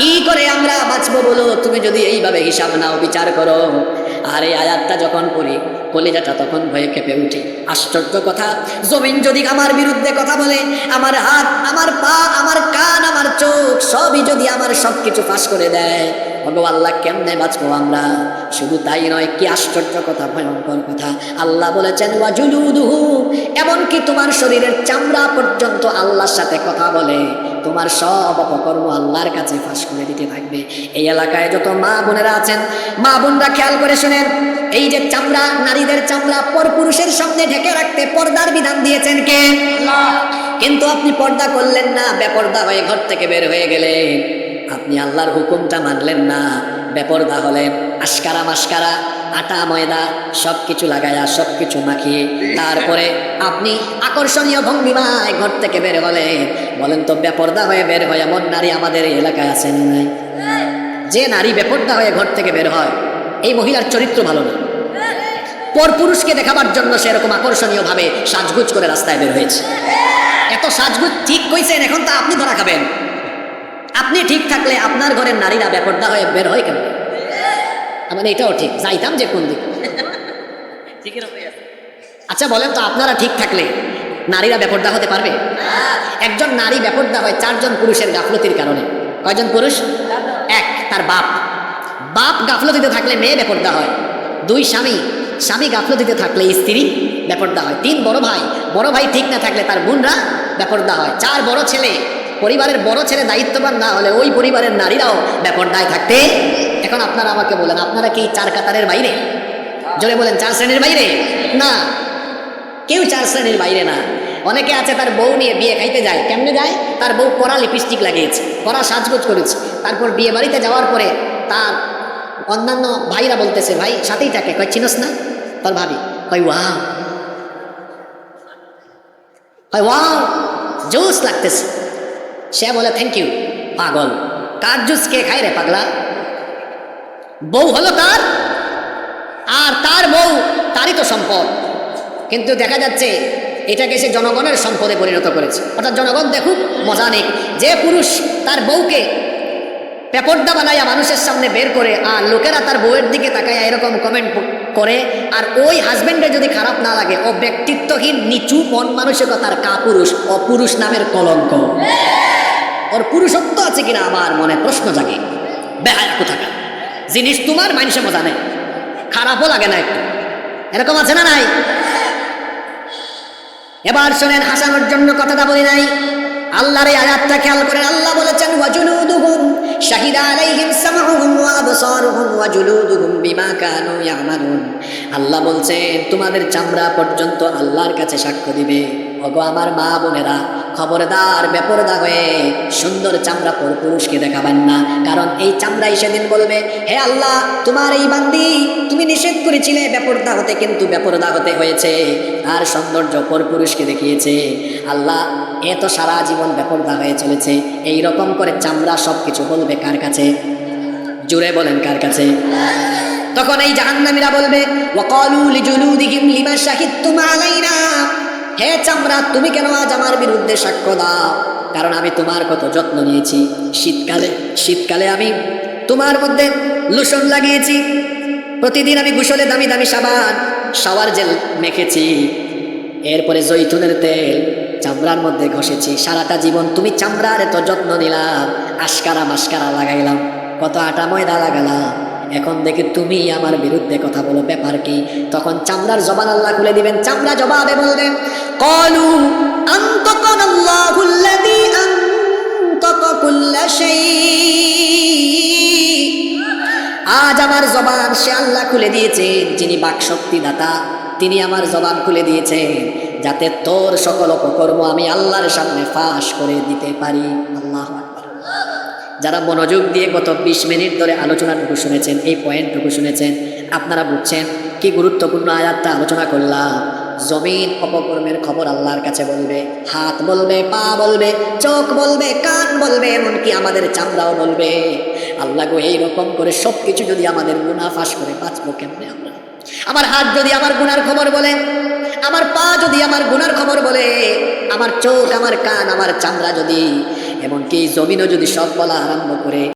কি করে আমরা বাঁচবো বলো, তুমি যদি এইভাবে হিসাব নাও, বিচার করো। আর এই আয়াতটা যখন পড়ি কলিজাটা তখন ভয়ে কেঁপে উঠে। আশ্চর্য কথা, জমিন যদি আমার বিরুদ্ধে কথা বলে, আমার হাত, আমার পা, আমার কান, আমার চোখ সবই যদি আমার সবকিছু ফাঁস করে দেয়, ওগো আল্লাহ কেমনে বাঁচবো আমরা? শুধু তাই নয়, কি আশ্চর্য কথা, ভয়ঙ্কর কথা। আল্লাহ বলেছেন ওয়াজুলুদুহু, এমনকি তোমার শরীরের চামড়া পর্যন্ত আল্লাহর সাথে কথা বলে, তোমার সব অপকর্ম আল্লাহর কাছে ফাঁস করে দিতে থাকবে। এই এলাকায় যত মা বোনেরা আছেন, মা বোনরা খেয়াল করে শুনেন, এই যে চামড়া, নারীদের চামড়া পরপুরুষের সামনে ঢেকে রাখতে পর্দার বিধান দিয়েছেন কে? আল্লাহ। কিন্তু আপনি পর্দা করলেন না, বেপর্দা হয়ে ঘর থেকে বের হয়ে গেলেন। আপনি আল্লাহর হুকুমটা মানলেন না, বেপর্দা হলেন। আশকারা মাস্কারা, আটা ময়দা সবকিছু লাগায়া, সবকিছু মাখিয়ে তারপরে আপনি আকর্ষণীয় ভঙ্গিমায় ঘর থেকে বের হলেন। বলেন তো, বেপর্দা হয়ে বের হয় এমন নারী আমাদের এই এলাকায় আছে না নাই? যে নারী বেপর্দা হয়ে ঘর থেকে বের হয়, এই মহিলার চরিত্র ভালো না। পরপুরুষকে দেখাবার জন্য সেরকম আকর্ষণীয় ভাবে সাজগুজ করে রাস্তায় বের হয়েছে। এত সাজগুজ ঠিক কইছেন, এখন তা আপনি ধরা খাবেন। আপনি ঠিক থাকলে আপনার ঘরের নারীরা বেপর্দা হয়ে বের হয় কেন? মানে এটাও ঠিক, যাইতাম যে কোন দিকে। আচ্ছা বলেন তো, আপনারা ঠিক থাকলে নারীরা বেপর্দা হতে পারবে? একজন নারী বেপর্দা হয় 4 জন পুরুষের গাফলতির কারণে। কয়জন পুরুষ? 1, তার বাপ। বাপ গাফলতিতে থাকলে মেয়ে বেপর্দা হয়। 2, স্বামী গাফলতিতে থাকলে স্ত্রী বেপর্দা হয়। 3, বড় ভাই ঠিক না থাকলে তার বোনরা বেপর্দা হয়। 4, বড় ছেলে, পরিবারের বড় ছেলে দায়িত্ববান না হলে ওই পরিবারের নারীরাও বেপর্দায় থাকতে। এখন আপনারা আমাকে বলেন, আপনারা কি 4 কাতারের বাইরে? জোরে বলেন, 4 শ্রেণীর বাইরে না। কেউ 4 শ্রেণীর বাইরে না। অনেকে আছে তার বউ নিয়ে বিয়ে খাইতে যায়। কেমনে যায়? তার বউ কড়া লিপস্টিক লাগিয়েছে, কড়া সাজগোজ করেছে। তারপর বিয়ে বাড়িতে যাওয়ার পরে তার অন্যান্য ভাইরা বলতেছে, ভাই সাথেই থাকে, কয় চিনস না তোর ভাবি? কয় ওয়াও, জুস লাগতেছে। সে বলে থ্যাংক ইউ। পাগল, কার জুস কে খায় রে পাগলা? বউ হলো তার, আর তার বউ তারই তো সম্পদ। কিন্তু দেখা যাচ্ছে এটাকে সে জনগণের সম্পদে পরিণত করেছে। অর্থাৎ জনগণ দেখুক, মজা নিক। যে পুরুষ তার বউকে পেপর্দা বানাইয়া মানুষের সামনে বের করে, আর লোকেরা তার বউয়ের দিকে তাকাইয়া এরকম কমেন্ট করে, আর ওই হাজবেন্ডের যদি খারাপ না লাগে, ও ব্যক্তিত্বহীন, নিচু মন মানসিকতার কাপুরুষ, অপুরুষ নামের কলঙ্ক। ওর পুরুষত্ব আছে কিনা আমার মনে প্রশ্ন জাগে। বেহায়া কোথাকার জিনিস, তোমার মানুষে মজা নেই, খারাপও লাগে না একটু, এরকম আছে না নাই? এবার শোনেন, হাসানোর জন্য কথাটা বলি নাই, আল্লাহর এই আয়াতটা খেয়াল করেন। আল্লাহ বলেছেন ওয়াজুলুদুহুম শাহিদা আলাইহিম সামউহুম ওয়া আবসারুহুম ওয়া জুলুদুহুম বিমা কানু ইয়ামালুন। আল্লাহ বলছেন তোমাদের চামড়া পর্যন্ত আল্লাহর কাছে সাক্ষ্য দিবে। ওগো আমার মা বোনেরা, খবরদার বেপরদা হয়ে সুন্দর চামড়া পরপুরুষকে দেখাবেন না। কারণ এই চামড়াই সেদিন বলবে, হে আল্লাহ, তোমার এই বান্দি তুমি নিষেধ করেছিলে বেপরদা হতে, কিন্তু বেপরদা হতে হয়েছে, তার সৌন্দর্য পরপুরুষকে দেখিয়েছে। আল্লাহ এত সারা জীবন বেপরদা হয়ে চলেছে। এই রকম করে চামড়া সবকিছু বলবে কার কাছে? জুড়ে বলেন, কার কাছে? তখন এই জাহান্নামীরা বলবে ওয়াকালু লিজুলুদিহিম লিমা শাহিদতুম আলাইনা, হে চামড়া তুমি কেন আজ আমার বিরুদ্ধে সাক্ষ্য দাও? কারণ আমি তোমার কত যত্ন নিয়েছি। শীতকালে আমি তোমার মধ্যে লোশন লাগিয়েছি, প্রতিদিন আমি গোসলে দামি দামি সাবান, শাওয়ার জেল মেখেছি, এরপরে জৈতুনের তেল চামড়ার মধ্যে ঘষেছি। সারাটা জীবন তুমি চামড়ার এত যত্ন নিলাম, আশকারা মাস্কারা লাগাইলাম, কত আটা ময়দা লাগালাম, এখন দেখে তুমি আমার বিরুদ্ধে কথা বলো, ব্যাপার কি? তখন চামড়ার জবান আল্লাহ খুলে দিবেন। চামড়া জবাবে বলবেন ক্বালু আনতাকানাল্লাহুল্লাযী আনতাকা কুল্লা শাই, আজ আমার জবান সে আল্লাহ খুলে দিয়েছেন, যিনি বাকশক্তি দাতা, তিনি আমার জবান খুলে দিয়েছেন, যাতে তোর সকল অপকর্ম আমি আল্লাহর সামনে ফাঁস করে দিতে পারি। আল্লাহু আকবার। যারা মনোযোগ দিয়ে গত 20 মিনিট ধরে আলোচনাটুকু শুনেছেন, এই পয়েন্টটুকু শুনেছেন, আপনারা বুঝছেন কি গুরুত্বপূর্ণ আয়াতটা আলোচনা করলাম। জমিন অপকর্মের খবর আল্লাহর কাছে বলবে, হাত বলবে, পা বলবে, চোখ বলবে, কান বলবে, এমনকি আমাদের চামড়াও বলবে। আল্লাহ গো, এইরকম করে সবকিছু যদি আমাদের গুনাহ ফাঁস করে বাঁচবো কেমনে আমরা? আমার হাত যদি আমার গুনার খবর বলে, আমার পা যদি আমার গুনার খবর বলে, আমার চোখ, আমার কান, আমার চামড়া যদি, এমনকি জমিনও যদি সব বলা আরম্ভ করে,